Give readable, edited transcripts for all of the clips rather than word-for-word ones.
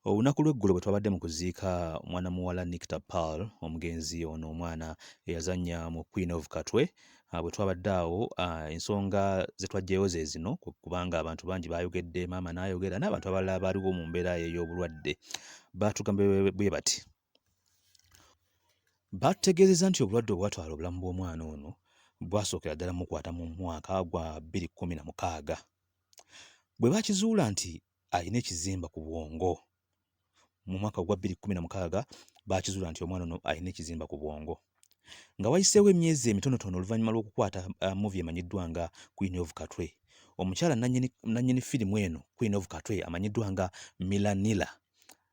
Olunaku lw'eggulo bwe twabadde mu kuziika mwana muwala Nikita omugenzi ono omwana eyazannya mu Queen of Katwe, bwe twabadde awo ensonga ze twajjayo ze zino kubanga abantu bangi baayogedde, maama n'ayogera n'abantu abalala baaliwo mu mbeera ey'obulwadde baatugamba bwe bati. Baatutegeezezza nti obulwadde obwatwala obulamu bw'omwana ono bwasookera ddala mukwata mu mwaka gwa 2016 bwe baakizuula nti alina ekizimba ku bwongo. Mu mwaka gwa 2016 baakizuula nti omwana ono alina ekizimba ku bwongo. Nga wayiseewo emyezi emitonotono oluvannyuma lw'okukwata movie emanyiddwa nga Queen of Katwe, omukyala nannyini firimu eno Queen of Katwe amanyiddwa nga Milanila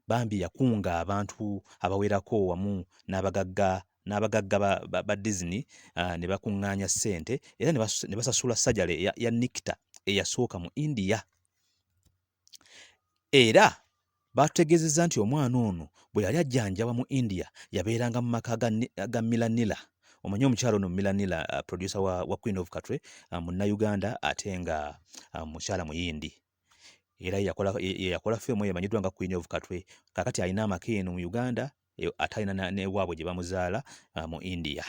bambi yakunga abantu abawerako wamu n'abagagga ba Disney ne bakuŋŋaanya ssente era ne basasula sajjale ya Nikita eyasooka mu India. Era baatutegeezezza nti omwana ono bwe yali ajjanjaba mu India yabeeranga mu maka ga Milanila. Omanyi omukyala ono Milanila, producer wa Queen of Katwe, Munnayuganda ate nga mukyala muyindi. Era yakola firimu emanyiddwa nga Queen of Katwe. Kaakati alina amaka eno mu Uganda ate alina n'ewaabwe gye bamuzaala mu India.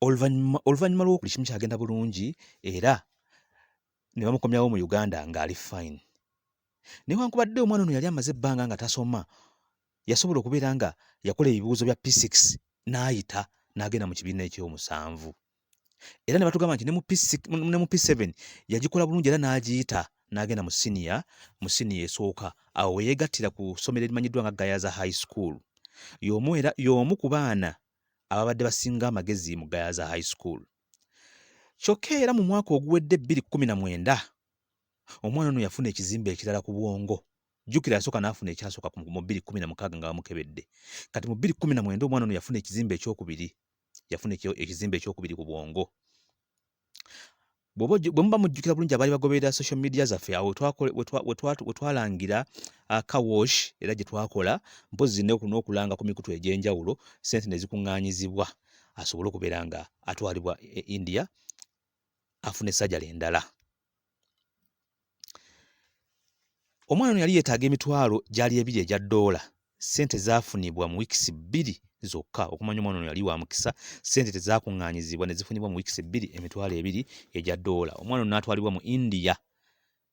Oluvannyuma lw'oku buli kimu kyagenda bulungi era ne bamukomyawo mu Uganda ng'ali fine. Newankubadde omwana ono yali amaze ebbanga nga tasoma, yasobola okubeera nga yakola ebibuuzo bya P6 n'ayita n'agenda mu kibiina eky'omusanvu. Era ne batugamba nti ne mu P7 yagikola bulungi era n'agiyita n'agenda mu siniya esooka. Awo we yeegattira ku ssomero erimanyiddwa nga Gayaza High School. Y'omu ku baana ababadde basinga amagezi mu Gayaza High School. Kyokka era mu mwaka oguwedde 2019 omwana ono yafuna ekizimba ekirala ku bwongo. Jjukira yasooka n'afuna ekyasooka mu 2016 nga bamukebedde. Kati mu 2019 omwana ono yafuna ekizimba ekyokubiri. Yafuna ekizimba ekyokubiri ku bwongo. Bwe muba mujjukira bulungi abaali bagoberera social media zaffe awo we twalangira kawosh era gye twakola mpozi n'okulanga ku mikutu egy'enjawulo ssente ne zikuŋŋaanyizibwa asobole okubeera nga atwalibwa e India afune sajjala endala. Omwana ono yali yeetaaga emitwalo gyali 2 egya $. Ssente zaafunibwa mu wiikisi 2 zokka. Okumanya omwana ono yali wa mukisa, ssente tezaakuŋŋaanyizibwa ne zifunibwa mu wiikisi 2 emitwalo 2 egya $. Omwana ono n'atwalibwa mu India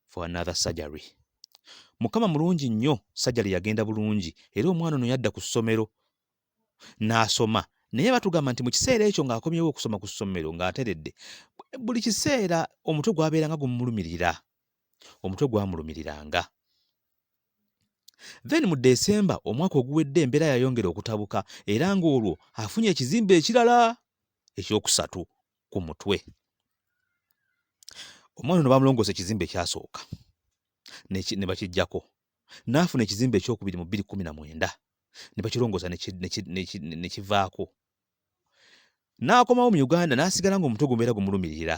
for another surgery. Mukama mulungi nnyo, sajjala yagenda bulungi era omwana ono yadda ku ssomero n'asoma. Naye batugamba nti mu kiseera ekyo ng'akomyewo okusoma ku ssomero ng'ateredde, buli kiseera omutwe gwabeeranga gumulumirira. Omutwe gwamulumiriranga. Then mu Desemba omwaka oguwedde embeera yayongera okutabuka era ng'olwo afunye ekizimba ekirala ekyokusatu ku mutwe. Omwana ono bamulongoosa ekizimba ekyasooka ne bakiggyako. N'afuna ekizimba ekyokubiri mu 2019 ne bakirongoosa ne kivaako. N'akomawo mu Uganda n'asigala ng'omutwe gumbeera gumulumirira.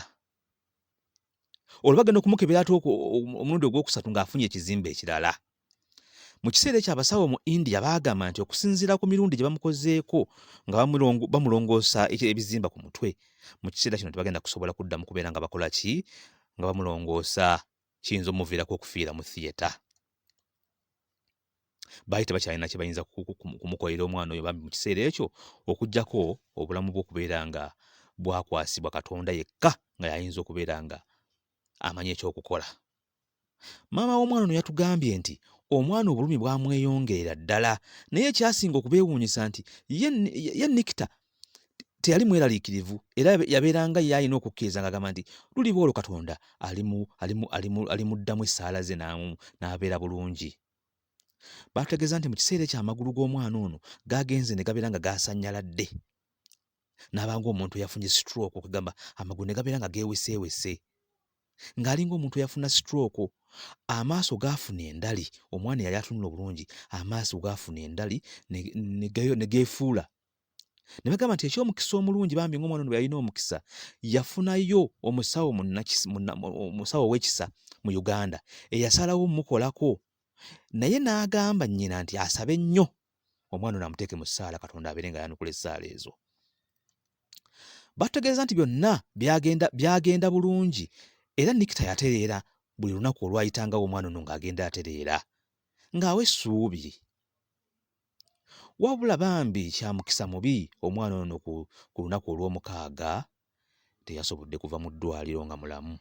Olwo bagenda okumukebera ate omulundi ogwokusatu ng'afunye ekizimba ekirala. Mu kiseera ekyo abasawo mu India baagamba nti okusinziira ku mirundi gye bamukozeeko nga bamulongoosa ebizimba ku mutwe, mu kiseera kino tebagenda kusobola kuddamu kubeera nga bakola ki? Nga bamulongoosa, kiyinza omuviirako okufiira mu thiyeta. Baali tebakyalina kye bayinza kumukolera omwana oyo bambi mu kiseera ekyo okuggyako obulamu bwe okubeera nga bwakwasibwa Katonda yekka nga yayinza okubeera nga amanyi ekyokukola. Maama w'omwana ono yatugambye nti omwana obulumi bwamweyongerera ddala naye ekyasinga okubeewuunyisa nti ye Nikita teyali mweraliikirivu era yabeeranga ye alina okukkiriza ng'agamba nti luliba olwo Katonda alimuddamu essaala ze n'abeera bulungi. Baategeeza nti mu kiseera ekyo amagulu g'omwana ono gaagenze ne gabeera nga gaasanyaladde. N'abanga omuntu yafunye stroke okugamba amagulu ne gabeera nga geeweseewese. Ng'alinga omuntu yafuna stroke, amaaso gaafuna endali. Omwana yali atunula obulungi, amaaso gaafuna endali ne geefuula. Ne bagamba nti ekyomukisa omulungi bambi ng'omwana ono bwe yalina omukisa yafunayo omusawo ow'ekisa mu Uganda eyasalawo mmukolako. Naye n'agamba nnyina nti asabe nnyo omwana ono amuteeke mu ssaala Katonda abeere nga yanukula essaala ezo. Batutegeeza nti byonna byagenda bulungi era Nikita yatereera buli lunaku olwayitangawo omwana ono ng'agenda atereera. ng'awa essuubi. Wabula bambi kya mukisa mubi omwana ono ku lunaku olw'omukaaga teyasobodde kuva mu ddwaliro nga mulamu.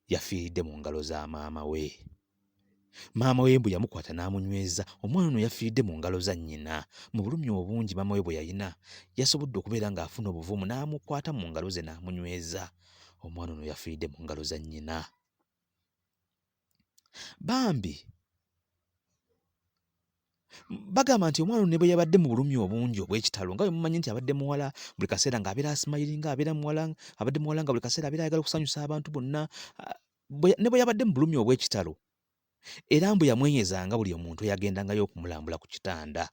Yafiiridde mu ngalo za maama we. Maama we bwe yamukwata n'amunyweza, omwana ono yafiiridde mu ngalo za nnyina. Mu bulumi obungi maama we bwe yalina, yasobodde okubeera ng'afuna obuvumu n'amukwata mu ngalo ze n'amunyweza. Omwana ono yafiiridde mu ngalo za nnyina. Bambi bagamba nti omwana ono ne bwe yabadde mu bulumi obungi obw'ekitalo, nga bwe mumanyi nti abadde muwala buli kaseera ng'abeera asimayiringa, abeera muwala, abadde muwala nga buli kaseera abeera ayagala okusanyusa abantu bonna. Ne bwe yabadde mu bulumi obw'ekitalo, era mbu yamwenyezanga buli omuntu eyagendangayo okumulambula ku kitanda.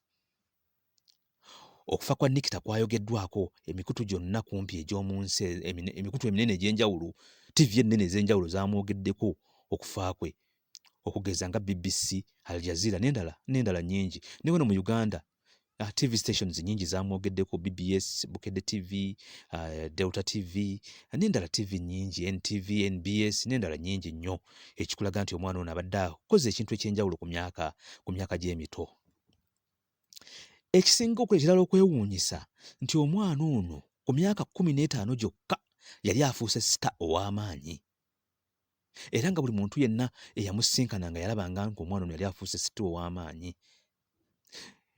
Okufa kwa Nikita kwayogeddwako emikutu gyonna kumpi egy'omu nsi, emikutu eminene egy'enjawulo, TV ennene ez'enjawulo zaamwogeddeko okufa kwe, okugeza nga BBC, Al Jazeera n'endala nnyingi. Ne wano mu Uganda TV stations nnyingi zaamwogeddeko, BBS, Bukedde TV, Delta TV, n'endala TV nnyingi, NTV, NBS n'endala nnyingi nnyo, ekikulaga nti omwana ono abadde akoze ekintu eky'enjawulo ku myaka gy'emito. Ekisinga ekirala okwewuunyisa nti omwana ono ku myaka 15 gyokka yali afuuse sita ow'amaanyi. Era nga buli muntu yenna eyamusinkananga yalabanga ng'omwana ono yali afuuse sita ow'amaanyi.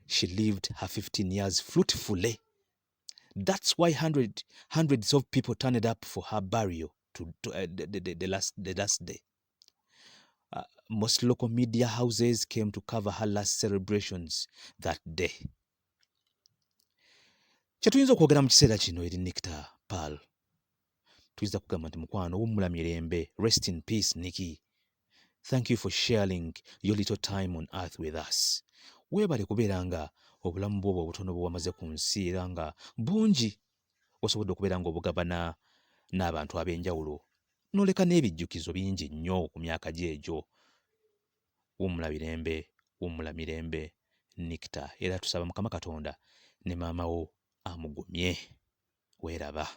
She lived her 15 years fruitfully. That's why hundreds of people turned up for her burial the last day. Most local media houses came to cover her last celebrations that day. Kye tuyinza okwogera mu kiseera kino eri Nikita Pearl, tuyinza kugamba nti mukwano wummula mirembe, rest in peace Nikki. Thank you for sharing your little time on earth with us. Weebale kubeera nga obulamu bwo obutono bwe wamaze ku nsi era nga bungi osobodde okubeera nga obugabana n'abantu ab'enjawulo, n'oleka n'ebijjukizo bingi nnyo ku myaka gy'egyo. Wummula mirembe Nikita, era tusaba Mukama Katonda ne maama wo amugumye. Weeraba.